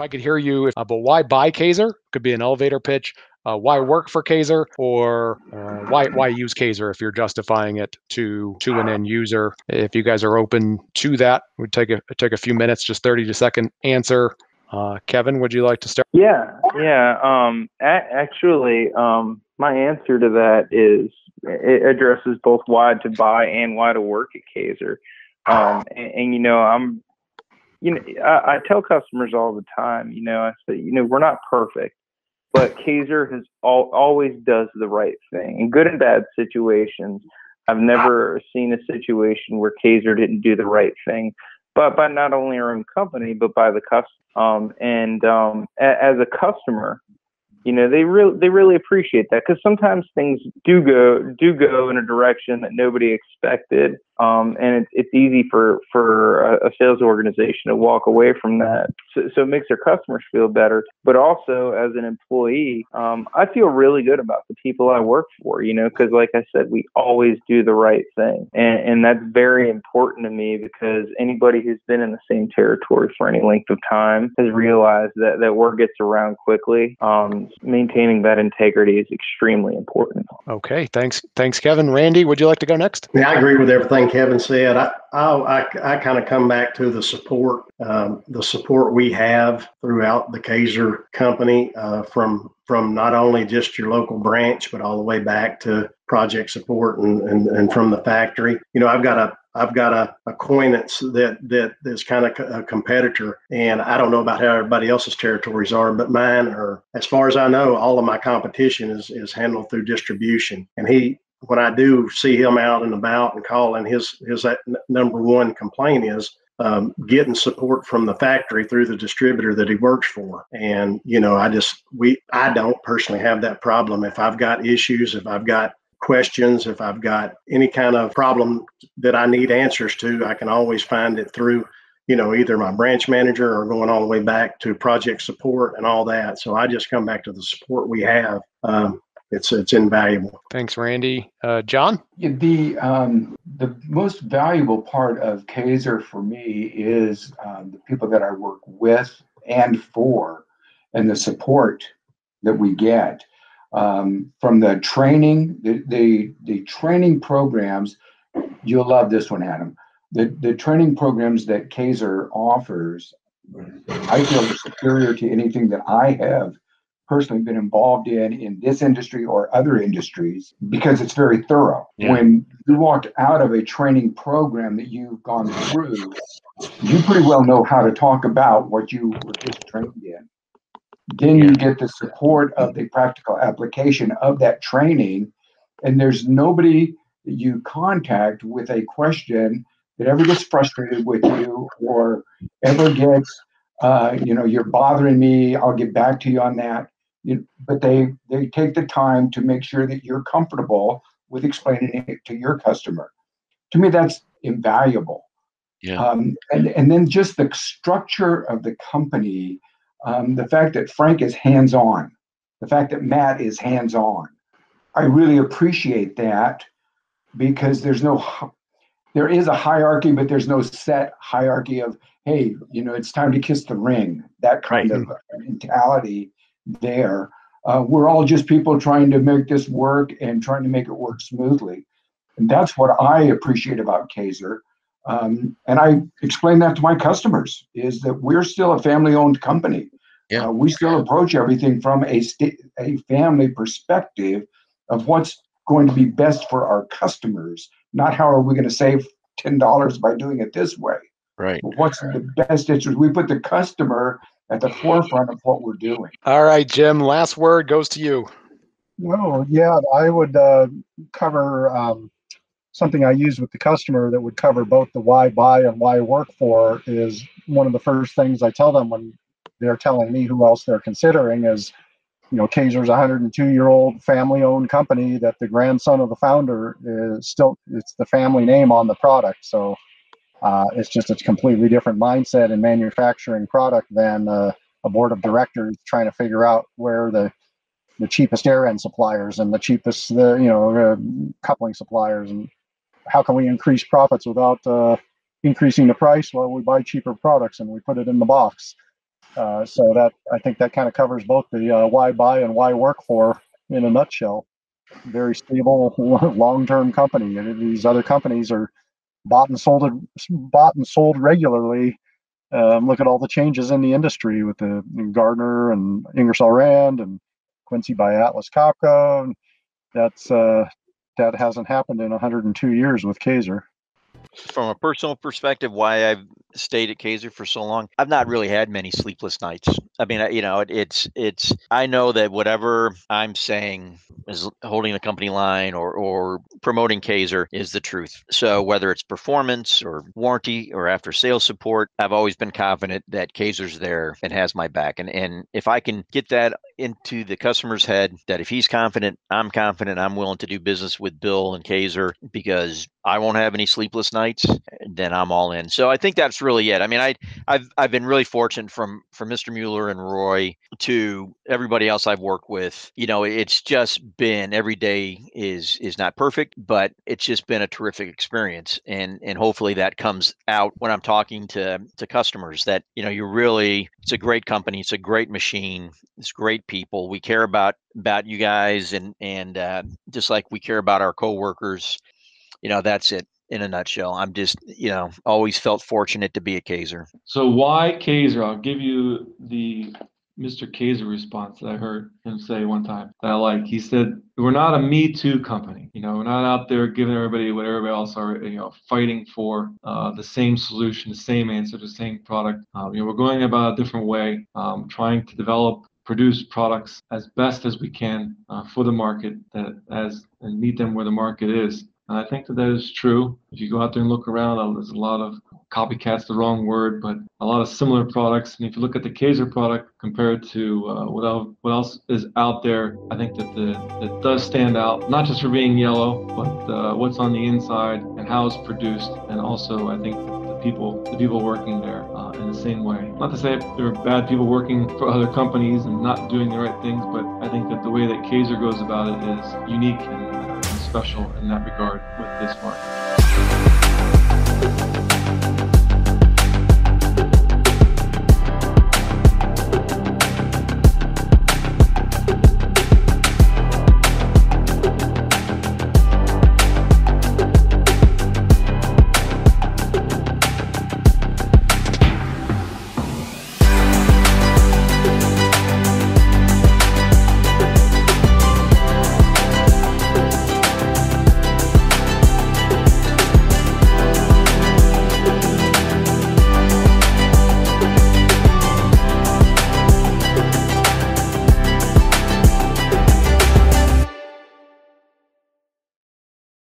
I could hear you, but why buy Kaeser? Could be an elevator pitch. Why work for Kaeser, or why use Kaeser if you're justifying it to an end user? If you guys are open to that, we'd take a few minutes, just 30-second answer. Kevin, would you like to start? Yeah. Actually, my answer to that is it addresses both why to buy and why to work at Kaeser. I tell customers all the time, I say, we're not perfect, but Kaeser has always does the right thing in good and bad situations. I've never seen a situation where Kaeser didn't do the right thing, but by not only our own company, but by the customer. As a customer, they really appreciate that, because sometimes things do go in a direction that nobody expected, and it's easy for a sales organization to walk away from that. So it makes their customers feel better, but also as an employee, I feel really good about the people I work for, because like I said, we always do the right thing, and that's very important to me, because anybody who's been in the same territory for any length of time has realized that word gets around quickly. Maintaining that integrity is extremely important. Okay, thanks, Kevin. Randy, would you like to go next? Yeah, I agree with everything Kevin said. I kind of come back to the support we have throughout the Kaeser company, from not only just your local branch, but all the way back to project support and from the factory. I've got a acquaintance that is kind of a competitor, and I don't know about how everybody else's territories are, but mine are, as far as I know, all of my competition is handled through distribution. And when I do see him out and about and calling, his number one complaint is getting support from the factory through the distributor that he works for. And I don't personally have that problem. If I've got issues, if I've got questions, if I've got any kind of problem that I need answers to, I can always find it through, either my branch manager or going all the way back to project support and all that. So I just come back to the support we have. It's invaluable. Thanks, Randy. John? The most valuable part of Kaeser for me is the people that I work with and for, and the support that we get. From the training, the training programs, you'll love this one, Adam. The training programs that Kaeser offers, I feel are superior to anything that I have personally been involved in this industry or other industries, because it's very thorough. Yeah. When you walk out of a training program that you've gone through, you pretty well know how to talk about what you were just trained in. Then you get the support of the practical application of that training, and there's nobody that you contact with a question that ever gets frustrated with you or ever gets, you're bothering me, I'll get back to you on that. But they take the time to make sure that you're comfortable with explaining it to your customer. To me, that's invaluable. Yeah. And then just the structure of the company. The fact that Frank is hands-on, the fact that Matt is hands-on, I really appreciate that, because there is a hierarchy, but there's no set hierarchy of, hey, it's time to kiss the ring, that kind of mentality there. We're all just people trying to make this work and trying to make it work smoothly. And that's what I appreciate about Kaeser. And I explain that to my customers, is that we're still a family-owned company. Yeah. We still approach everything from a family perspective of what's going to be best for our customers, not how are we going to save $10 by doing it this way. Right. But what's the best interest? We put the customer at the forefront of what we're doing. All right, Jim, last word goes to you. Well, yeah, I would cover something I use with the customer that would cover both the why buy and why work for. Is one of the first things I tell them when they're telling me who else they're considering is, Kaeser's a 102-year-old family-owned company that the grandson of the founder is it's the family name on the product. So it's just a completely different mindset in manufacturing product than a board of directors trying to figure out where the cheapest air end suppliers and the cheapest coupling suppliers, and how can we increase profits without increasing the price? Well, we buy cheaper products and we put it in the box. So that I think that kind of covers both the why buy and why work for in a nutshell. Very stable, long-term company, and these other companies are bought and sold regularly. Look at all the changes in the industry with the Gardner and Ingersoll Rand and Quincy by Atlas Copco. That hasn't happened in 102 years with Kaeser. From a personal perspective, why I've stayed at Kaeser for so long, I've not really had many sleepless nights. I mean, it's I know that whatever I'm saying is holding the company line or promoting Kaeser is the truth. So whether it's performance or warranty or after sales support, I've always been confident that Kaeser's there and has my back. And if I can get that into the customer's head, that if he's confident, I'm willing to do business with Bill and Kaeser because I won't have any sleepless nights, then I'm all in. So I think that's really it. I mean, I've been really fortunate from Mr. Mueller and Roy to everybody else I've worked with. You know, it's just been every day is not perfect, but it's just been a terrific experience. And hopefully that comes out when I'm talking to customers that, you know, it's a great company, it's a great machine, it's great people. We care about you guys and just like we care about our coworkers. You know, that's it in a nutshell. I'm just, you know, always felt fortunate to be a Kaeser. So why Kaeser? I'll give you the Mr. Kaeser response that I heard him say one time that I like. He said, "We're not a Me Too company. You know, we're not out there giving everybody what everybody else are, you know, fighting for the same solution, the same answer, the same product. You know, we're going about a different way, trying to produce products as best as we can for the market and meet them where the market is." And I think that is true. If you go out there and look around, there's a lot of copycats, the wrong word, but a lot of similar products. And if you look at the Kaeser product compared to what else is out there, I think that it does stand out, not just for being yellow, but what's on the inside and how it's produced. And also, I think the people working there in the same way. Not to say there are bad people working for other companies and not doing the right things, but I think that the way that Kaeser goes about it is unique and special in that regard with this market.